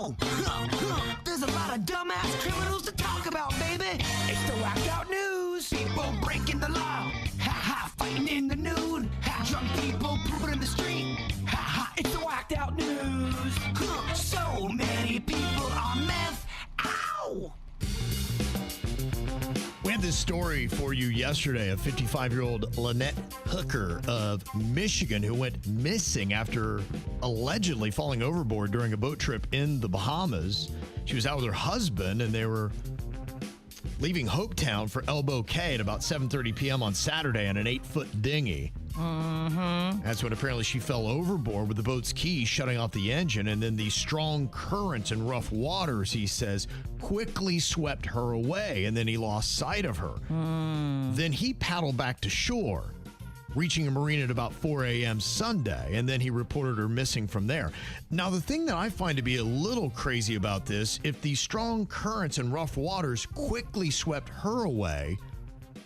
Whoa! There's a lot of dumbass criminals to talk about, baby. It's the whacked out news. People breaking the law. Ha ha, fighting in the nude. Ha, drunk people pooping in the street. Ha ha, it's the whacked out news. So many people on meth. Ow! We had this story for you yesterday. A 55-year-old Lynette Hooker of Michigan who went missing after allegedly falling overboard during a boat trip in the Bahamas. She was out with her husband, and they were leaving Hopetown for Elbow Cay at about 7:30 p.m. on Saturday in an 8-foot dinghy. That's when apparently she fell overboard with the boat's key shutting off the engine, and then the strong currents and rough waters, he says, quickly swept her away, and then he lost sight of her. Then he paddled back to shore, reaching a marina at about 4 a.m. Sunday, and then he reported her missing from there. Now, the thing that I find to be a little crazy about this, if the strong currents and rough waters quickly swept her away,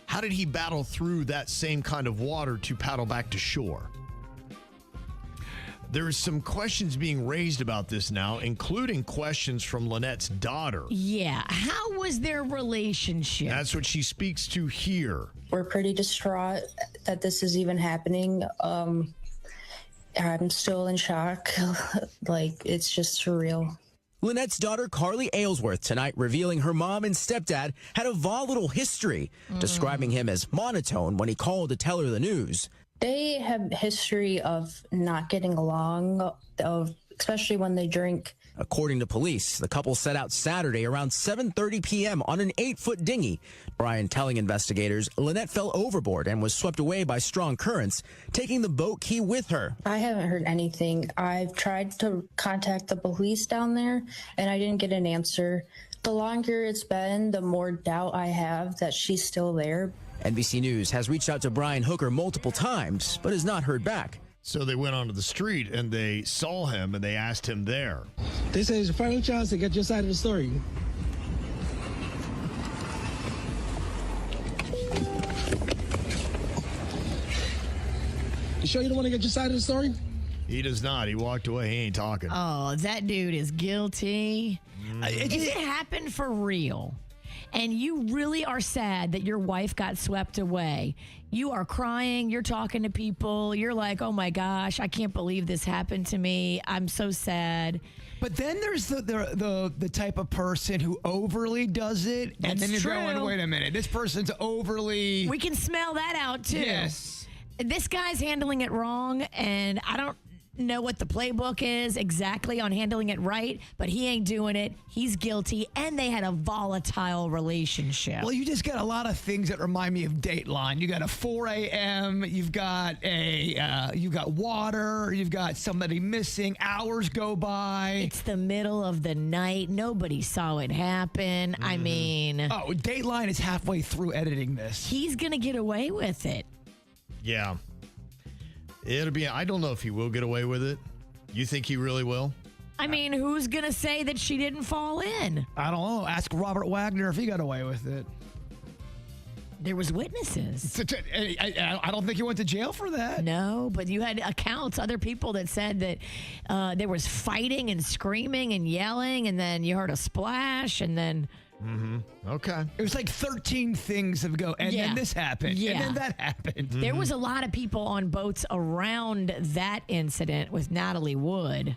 how did he battle through that same kind of water to paddle back to shore? There are some questions being raised about this now, including questions from Lynette's daughter. Yeah. How was their relationship? That's what she speaks to here. We're pretty distraught that this is even happening. I'm still in shock. Like, it's just surreal. Lynette's daughter, Carly Aylesworth, tonight revealing her mom and stepdad had a volatile history, describing him as monotone when he called to tell her the news. They have history of not getting along, especially when they drink. According to police, the couple set out Saturday around 7:30 p.m. on an 8-foot dinghy. Brian telling investigators Lynette fell overboard and was swept away by strong currents, taking the boat key with her. I haven't heard anything. I've tried to contact the police down there, and I didn't get an answer. The longer it's been, the more doubt I have that she's still there. NBC News has reached out to Brian Hooker multiple times, but has not heard back. So they went onto the street and they saw him and they asked him there. They say it's your final chance to get your side of the story. You sure you don't want to get your side of the story? He does not. He walked away. He ain't talking. Oh, that dude is guilty. If it happened for real, and you really are sad that your wife got swept away, you are crying, you're talking to people, you're like, oh my gosh, I can't believe this happened to me. I'm so sad. But then there's the type of person who overly does it, and That's then you're true. going, wait a minute, this person's overly. We can smell that out too. Yes. This guy's handling it wrong, and I don't know what the playbook is exactly on handling it right, but he ain't doing it. He's guilty, and they had a volatile relationship. Well, you just got a lot of things that remind me of Dateline. You got a 4 a.m., you've got water, you've got somebody missing, hours go by. It's the middle of the night. Nobody saw it happen. I mean... Oh, Dateline is halfway through editing this. He's going to get away with it. Yeah. It'll be, I don't know if he will get away with it. You think he really will? I mean, who's going to say that she didn't fall in? I don't know. Ask Robert Wagner if he got away with it. There was witnesses. I don't think he went to jail for that. No, but you had accounts, other people that said that there was fighting and screaming and yelling, and then you heard a splash, and then... Okay. It was like 13 things of go, and then this happened, and then that happened. There was a lot of people on boats around that incident with Natalie Wood.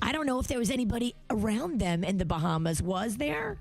I don't know if there was anybody around them in the Bahamas. Was there?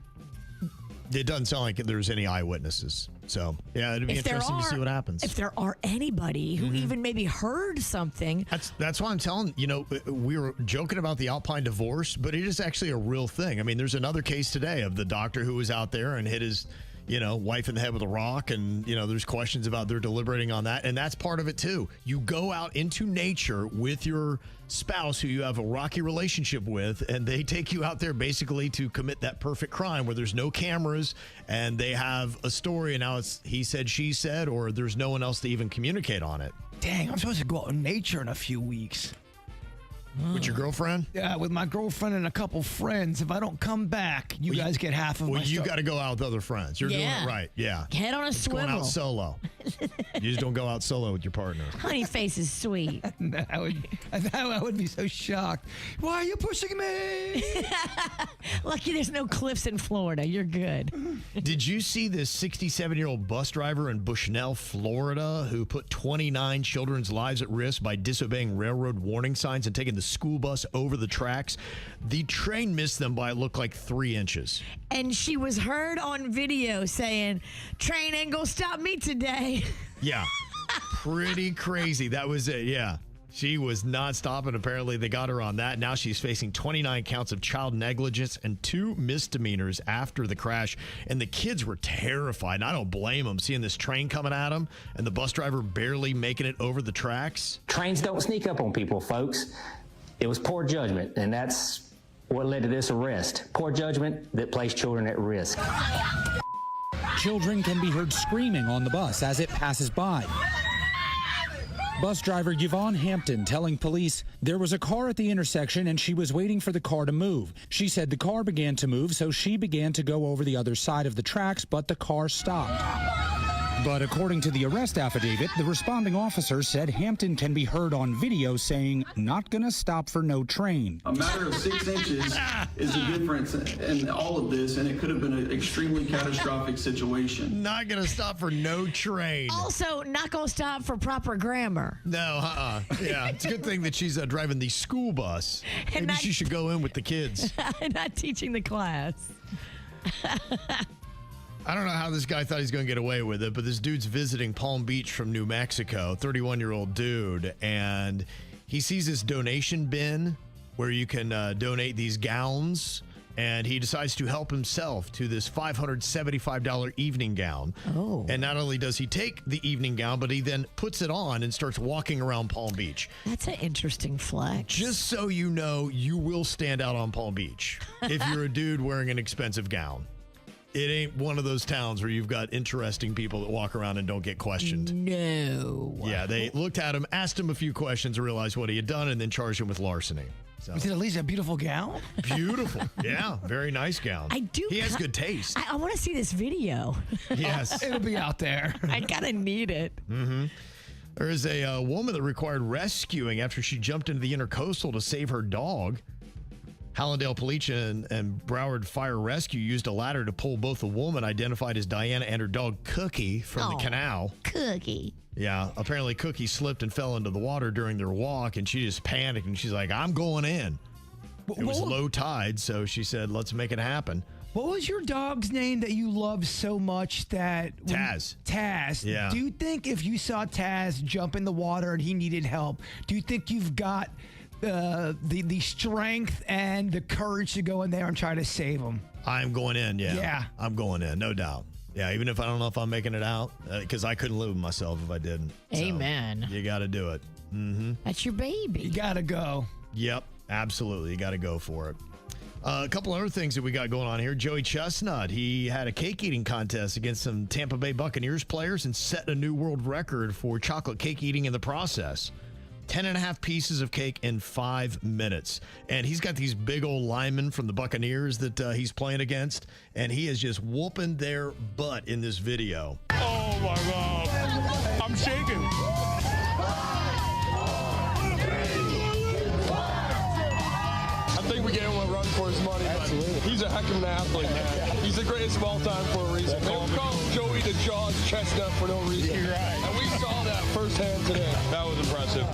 It doesn't sound like there's any eyewitnesses. So, yeah, it'd be interesting to see what happens. If there are anybody who even maybe heard something. That's why I'm telling you, we were joking about the Alpine divorce, but it is actually a real thing. I mean, there's another case today of the doctor who was out there and hit his, wife in the head with a rock. And, there's questions about they're deliberating on that. And that's part of it, too. You go out into nature with your spouse who you have a rocky relationship with, and they take you out there basically to commit that perfect crime where there's no cameras and they have a story, and now it's he said, she said, or there's no one else to even communicate on it. Dang, I'm supposed to go out in nature in a few weeks. With your girlfriend? Yeah, with my girlfriend and a couple friends. If I don't come back, you guys get half of my Well, you stuff. got to go out with other friends. You're doing it right. Yeah. Head on a It's going swivel. out solo. You just don't go out solo with your partner. Honey face is sweet. I would be so shocked. Why are you pushing me? Lucky there's no cliffs in Florida. You're good. Did you see this 67-year-old bus driver in Bushnell, Florida, who put 29 children's lives at risk by disobeying railroad warning signs and taking the school bus over the tracks? The train missed them by, it looked like, 3 inches. And she was heard on video saying, "Train ain't gonna stop me today." Yeah. Pretty crazy. That was it. Yeah. She was not stopping. Apparently, they got her on that. Now she's facing 29 counts of child negligence and 2 misdemeanors after the crash. And the kids were terrified. And I don't blame them, seeing this train coming at them and the bus driver barely making it over the tracks. Trains don't sneak up on people, folks. It was poor judgment, and that's what led to this arrest. Poor judgment that placed children at risk. Children can be heard screaming on the bus as it passes by. Bus driver Yvonne Hampton telling police there was a car at the intersection and she was waiting for the car to move. She said the car began to move, so she began to go over the other side of the tracks, but the car stopped. But according to the arrest affidavit, the responding officer said Hampton can be heard on video saying, "Not gonna stop for no train." A matter of 6 inches is the difference in all of this, and it could have been an extremely catastrophic situation. Not going to stop for no train. Also, not gonna stop for proper grammar. No, Yeah, it's a good thing that she's driving the school bus. And Maybe she should go in with the kids. Not teaching the class. I don't know how this guy thought he's going to get away with it, but this dude's visiting Palm Beach from New Mexico, 31-year-old dude, and he sees this donation bin where you can donate these gowns, and he decides to help himself to this $575 evening gown. Oh. And not only does he take the evening gown, but he then puts it on and starts walking around Palm Beach. That's an interesting flex. Just so you know, you will stand out on Palm Beach if you're a dude wearing an expensive gown. It ain't one of those towns where you've got interesting people that walk around and don't get questioned. No. Yeah, they looked at him, asked him a few questions, realized what he had done, and then charged him with larceny. So. Was it at least a beautiful gown? Beautiful. Yeah, very nice gown. I do. He has good taste. I want to see this video. Yes. It'll be out there. I kind of need it. Mm-hmm. There is a woman that required rescuing after she jumped into the intercoastal to save her dog. Hallandale Police and Broward Fire Rescue used a ladder to pull both the woman identified as Diana and her dog Cookie from the canal. Cookie. Yeah, apparently Cookie slipped and fell into the water during their walk, and she just panicked, and she's like, "I'm going in." It was low tide, so she said, "Let's make it happen." What was your dog's name that you loved so much that... Taz. Taz. Yeah. Do you think if you saw Taz jump in the water and he needed help, do you think you've got the strength and the courage to go in there and try to save him? I'm going in, yeah. Yeah. I'm going in, no doubt. Yeah, even if I don't know if I'm making it out, because I couldn't live with myself if I didn't. Amen. So, you got to do it. Mm-hmm. That's your baby. You got to go. Yep, absolutely. You got to go for it. A couple other things that we got going on here. Joey Chestnut, he had a cake eating contest against some Tampa Bay Buccaneers players and set a new world record for chocolate cake eating in the process. 10.5 pieces of cake in 5 minutes. And he's got these big old linemen from the Buccaneers that he's playing against, and he is just whooping their butt in this video. Oh, my God. I'm shaking. I think we gave him a run for his money. Absolutely. He's a heck of an athlete, man. He's the greatest of all time for a reason. They would call him Joey the Jaws Chestnut for no reason. You're right. And we saw that firsthand today. That was impressive.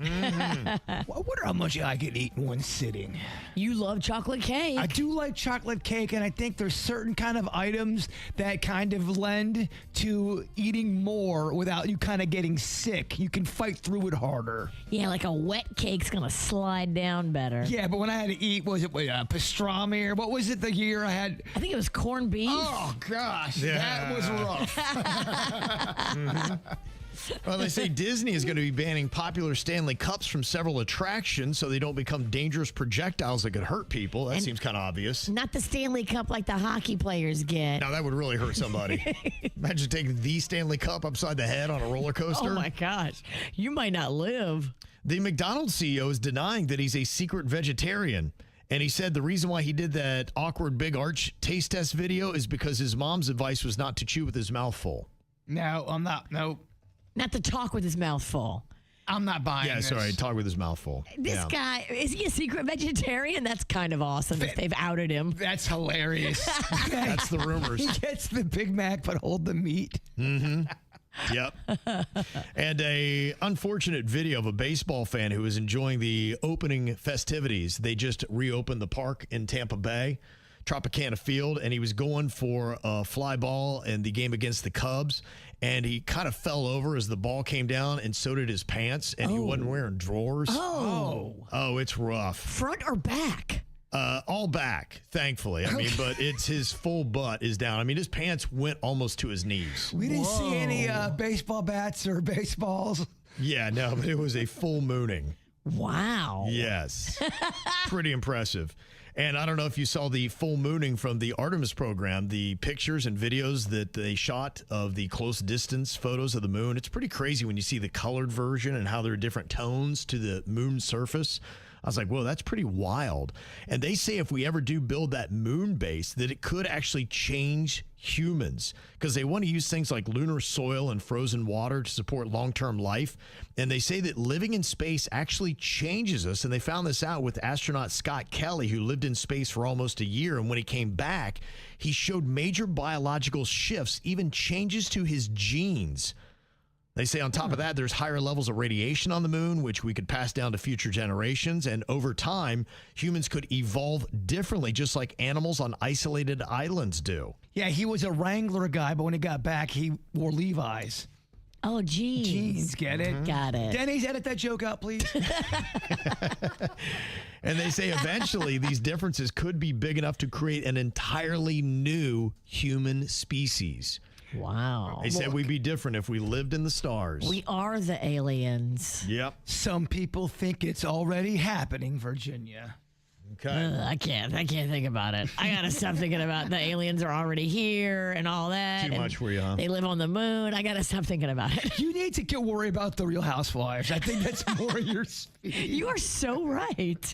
Mm-hmm. I wonder how much I could eat in one sitting. You love chocolate cake. I do like chocolate cake, and I think there's certain kind of items that kind of lend to eating more without you kind of getting sick. You can fight through it harder. Yeah, like a wet cake's going to slide down better. Yeah, but when I had to eat, was it pastrami or what was it the year I had? I think it was corned beef. Oh, gosh. Yeah. That was rough. Mm-hmm. Well, they say Disney is going to be banning popular Stanley Cups from several attractions so they don't become dangerous projectiles that could hurt people. That seems kind of obvious. Not the Stanley Cup like the hockey players get. Now, that would really hurt somebody. Imagine taking the Stanley Cup upside the head on a roller coaster. Oh, my gosh. You might not live. The McDonald's CEO is denying that he's a secret vegetarian. And he said the reason why he did that awkward Big Arch taste test video is because his mom's advice was not to chew with his mouth full. No, I'm not. No. Not to talk with his mouth full. I'm not buying this. Sorry, talk with his mouth full. This guy, is he a secret vegetarian? That's kind of awesome if they've outed him. That's hilarious. That's the rumors. He gets the Big Mac, but hold the meat. Mm-hmm. Yep. And a unfortunate video of a baseball fan who was enjoying the opening festivities. They just reopened the park in Tampa Bay, Tropicana Field, and he was going for a fly ball in the game against the Cubs, and he kind of fell over as the ball came down, and so did his pants, and he wasn't wearing drawers. Oh, it's rough. Front or back? All back, thankfully. I mean, but it's his full butt is down. I mean, his pants went almost to his knees. We didn't see any baseball bats or baseballs. Yeah, no, but it was a full mooning. Wow. Yes. Pretty impressive. And I don't know if you saw the full mooning from the Artemis program, the pictures and videos that they shot of the close distance photos of the moon. It's pretty crazy when you see the colored version and how there are different tones to the moon surface. I was like, whoa, that's pretty wild. And they say if we ever do build that moon base, that it could actually change humans because they want to use things like lunar soil and frozen water to support long-term life. And they say that living in space actually changes us. And they found this out with astronaut Scott Kelly, who lived in space for almost a year. And when he came back, he showed major biological shifts, even changes to his genes. They say on top of that, there's higher levels of radiation on the moon, which we could pass down to future generations. And over time, humans could evolve differently, just like animals on isolated islands do. Yeah, he was a Wrangler guy, but when he got back, he wore Levi's. Oh, jeans. Jeans, get it? Got it. Denny's, edit that joke out, please. And they say eventually these differences could be big enough to create an entirely new human species. Wow. They said we'd be different if we lived in the stars. We are the aliens. Yep. Some people think it's already happening, Virginia. Okay. I can't think about it. I gotta stop thinking about the aliens are already here and all that. Too much for you, huh? They live on the moon. I gotta stop thinking about it. You need to get worried about the Real Housewives. I think that's more your speed. You are so right.